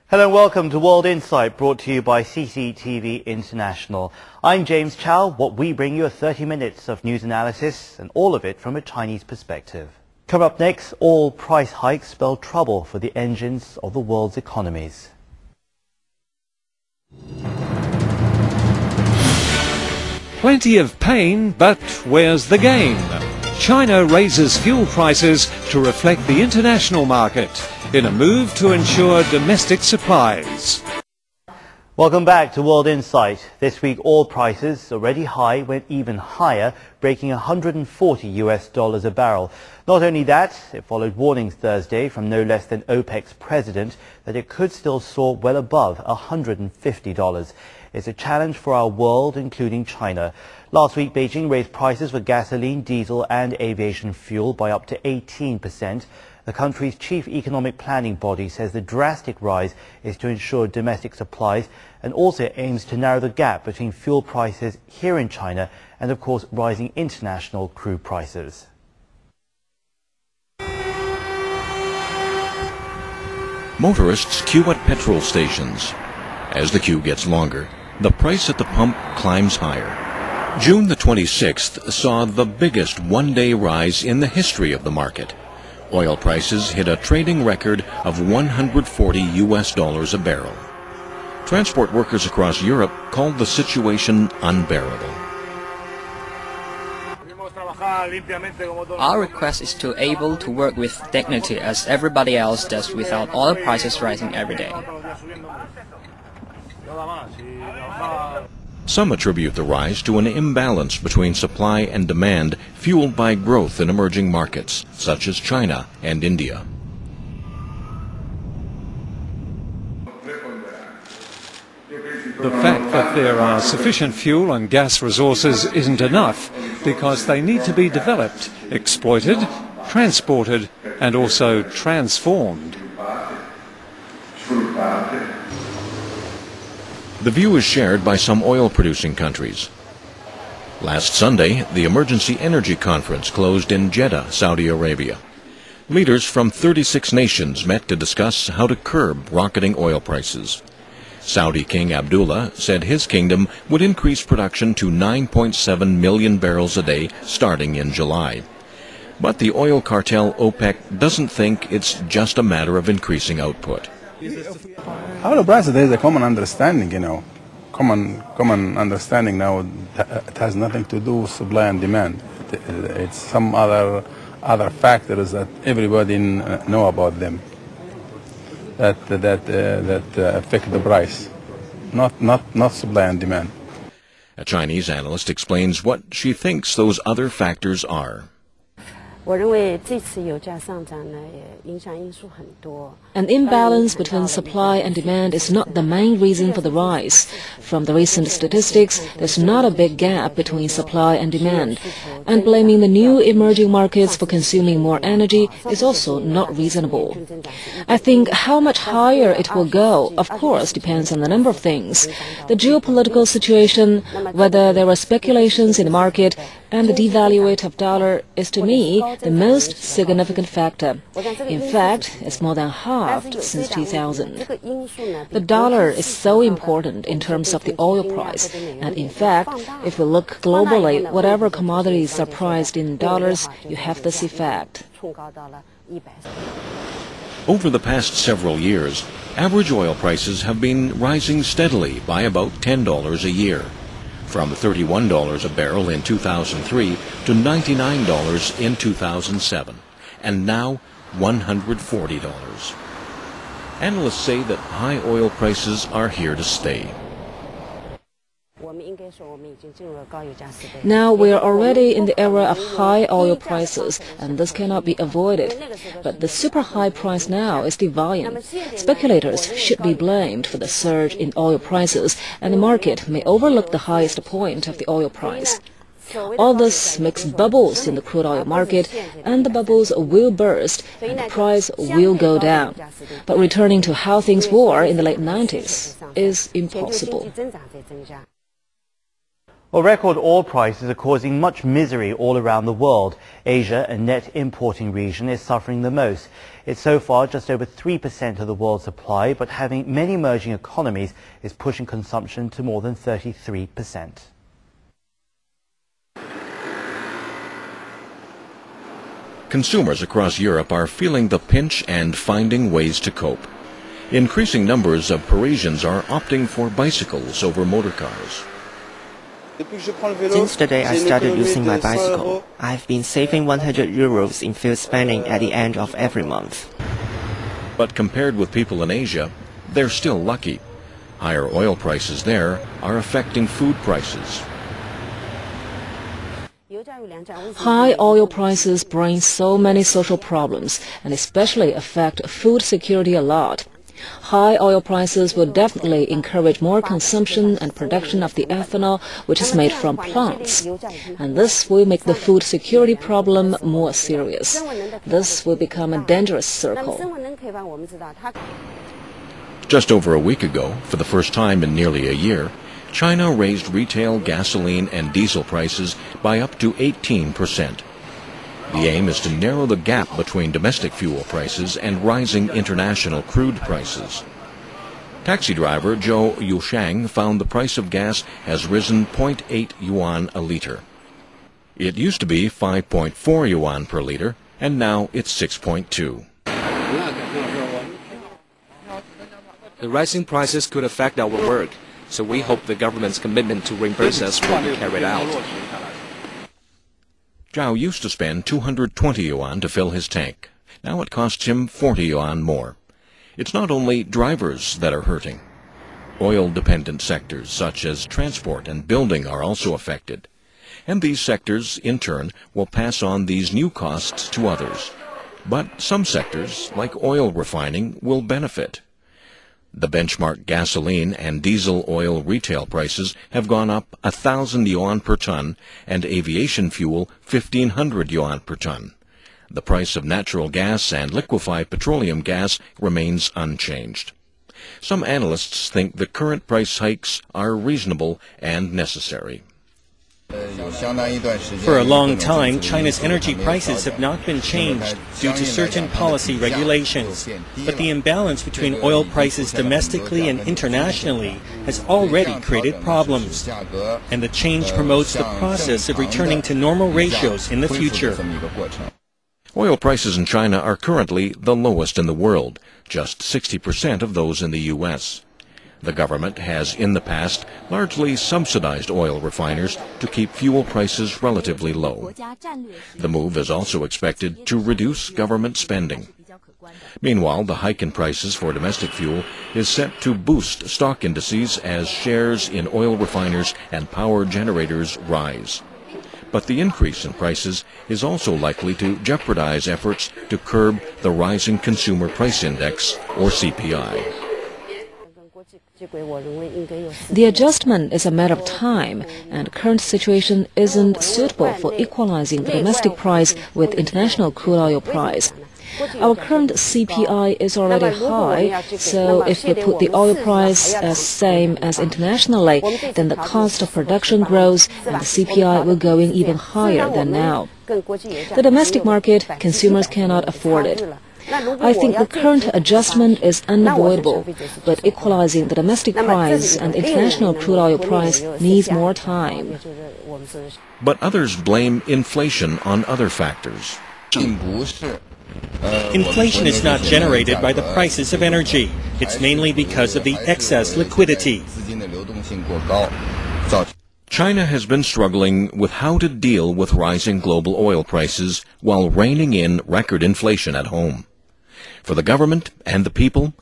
Hello and welcome to World Insight, brought to you by CCTV International. I'm James Chow. What we bring you are 30 minutes of news analysis, and all of it from a Chinese perspective. Coming up next, all price hikes spell trouble for the engines of the world's economies. Plenty of pain, but where's the gain? China raises fuel prices to reflect the international market in a move to ensure domestic supplies. Welcome back to World Insight. This week, oil prices, already high, went even higher, breaking $140 a barrel. Not only that, it followed warnings Thursday from no less than OPEC's president that it could still soar well above $150. It's a challenge for our world, including China. Last week, Beijing raised prices for gasoline, diesel and aviation fuel by up to 18%. The country's chief economic planning body says the drastic rise is to ensure domestic supplies and also aims to narrow the gap between fuel prices here in China and, of course, rising international crude prices. Motorists queue at petrol stations. As the queue gets longer, the price at the pump climbs higher. June the 26th saw the biggest one-day rise in the history of the market. Oil prices hit a trading record of $140 a barrel. Transport workers across Europe called the situation unbearable. Our request is to able to work with dignity as everybody else does without oil prices rising every day. Some attribute the rise to an imbalance between supply and demand fueled by growth in emerging markets, such as China and India. The fact that there are sufficient fuel and gas resources isn't enough because they need to be developed, exploited, transported and also transformed. The view is shared by some oil-producing countries. Last Sunday, the Emergency Energy Conference closed in Jeddah, Saudi Arabia. Leaders from 36 nations met to discuss how to curb rocketing oil prices. Saudi King Abdullah said his kingdom would increase production to 9.7 million barrels a day starting in July. But the oil cartel OPEC doesn't think it's just a matter of increasing output. Oil prices, there is a common understanding, common understanding now. It has nothing to do with supply and demand. It's some other factors that everybody know about them that affect the price, not supply and demand. A Chinese analyst explains what she thinks those other factors are. An imbalance between supply and demand is not the main reason for the rise. From the recent statistics, there's not a big gap between supply and demand. And blaming the new emerging markets for consuming more energy is also not reasonable. I think how much higher it will go, of course, depends on a number of things. The geopolitical situation, whether there are speculations in the market, and the devaluation of dollar is, to me, the most significant factor. In fact, it's more than halved since 2000. The dollar is so important in terms of the oil price, and in fact, if we look globally, whatever commodities are priced in dollars, you have this effect. Over the past several years, average oil prices have been rising steadily by about $10 a year, from $31 a barrel in 2003 to $99 in 2007, and now $140. Analysts say that high oil prices are here to stay. Now we are already in the era of high oil prices, and this cannot be avoided. But the super high price now is deviant. Speculators should be blamed for the surge in oil prices, and the market may overlook the highest point of the oil price. All this makes bubbles in the crude oil market, and the bubbles will burst and the price will go down. But returning to how things were in the late 90s is impossible. Well, record oil prices are causing much misery all around the world. Asia, a net importing region, is suffering the most. It's so far just over 3% of the world's supply, but having many emerging economies is pushing consumption to more than 33%. Consumers across Europe are feeling the pinch and finding ways to cope. Increasing numbers of Parisians are opting for bicycles over motor cars. Since the day I started using my bicycle, I've been saving 100 euros in fuel spending at the end of every month. But compared with people in Asia, they're still lucky. Higher oil prices there are affecting food prices. High oil prices bring so many social problems and especially affect food security a lot. High oil prices will definitely encourage more consumption and production of the ethanol, which is made from plants. And this will make the food security problem more serious. This will become a dangerous circle. Just over a week ago, for the first time in nearly a year, China raised retail gasoline and diesel prices by up to 18%. The aim is to narrow the gap between domestic fuel prices and rising international crude prices. Taxi driver Zhou Yushang found the price of gas has risen 0.8 yuan a liter. It used to be 5.4 yuan per liter, and now it's 6.2. The rising prices could affect our work, so we hope the government's commitment to reimburse us will be carried out. Zhao used to spend 220 yuan to fill his tank. Now it costs him 40 yuan more. It's not only drivers that are hurting. Oil-dependent sectors such as transport and building are also affected. And these sectors, in turn, will pass on these new costs to others. But some sectors, like oil refining, will benefit. The benchmark gasoline and diesel oil retail prices have gone up 1,000 yuan per ton and aviation fuel 1,500 yuan per ton. The price of natural gas and liquefied petroleum gas remains unchanged. Some analysts think the current price hikes are reasonable and necessary. For a long time, China's energy prices have not been changed due to certain policy regulations. But the imbalance between oil prices domestically and internationally has already created problems. And the change promotes the process of returning to normal ratios in the future. Oil prices in China are currently the lowest in the world, just 60% of those in the U.S. The government has, in the past, largely subsidized oil refiners to keep fuel prices relatively low. The move is also expected to reduce government spending. Meanwhile, the hike in prices for domestic fuel is set to boost stock indices as shares in oil refiners and power generators rise. But the increase in prices is also likely to jeopardize efforts to curb the rising consumer price index, or CPI. The adjustment is a matter of time, and current situation isn't suitable for equalizing the domestic price with international crude oil price. Our current CPI is already high, so if we put the oil price as same as internationally, then the cost of production grows and the CPI will go in even higher than now. The domestic market, consumers cannot afford it. I think the current adjustment is unavoidable, but equalizing the domestic price and international crude oil price needs more time. But others blame inflation on other factors. Inflation is not generated by the prices of energy. It's mainly because of the excess liquidity. China has been struggling with how to deal with rising global oil prices while reining in record inflation at home. For the government and the people,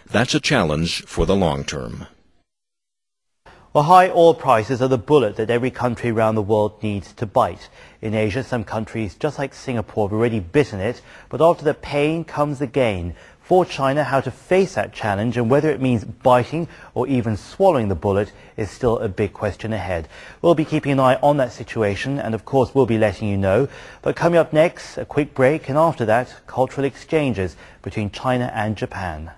that's a challenge for the long term. Well, high oil prices are the bullet that every country around the world needs to bite. In Asia, some countries, just like Singapore, have already bitten it, but after the pain comes the gain. For China, how to face that challenge and whether it means biting or even swallowing the bullet is still a big question ahead. We'll be keeping an eye on that situation and, of course, we'll be letting you know. But coming up next, a quick break, and after that, cultural exchanges between China and Japan.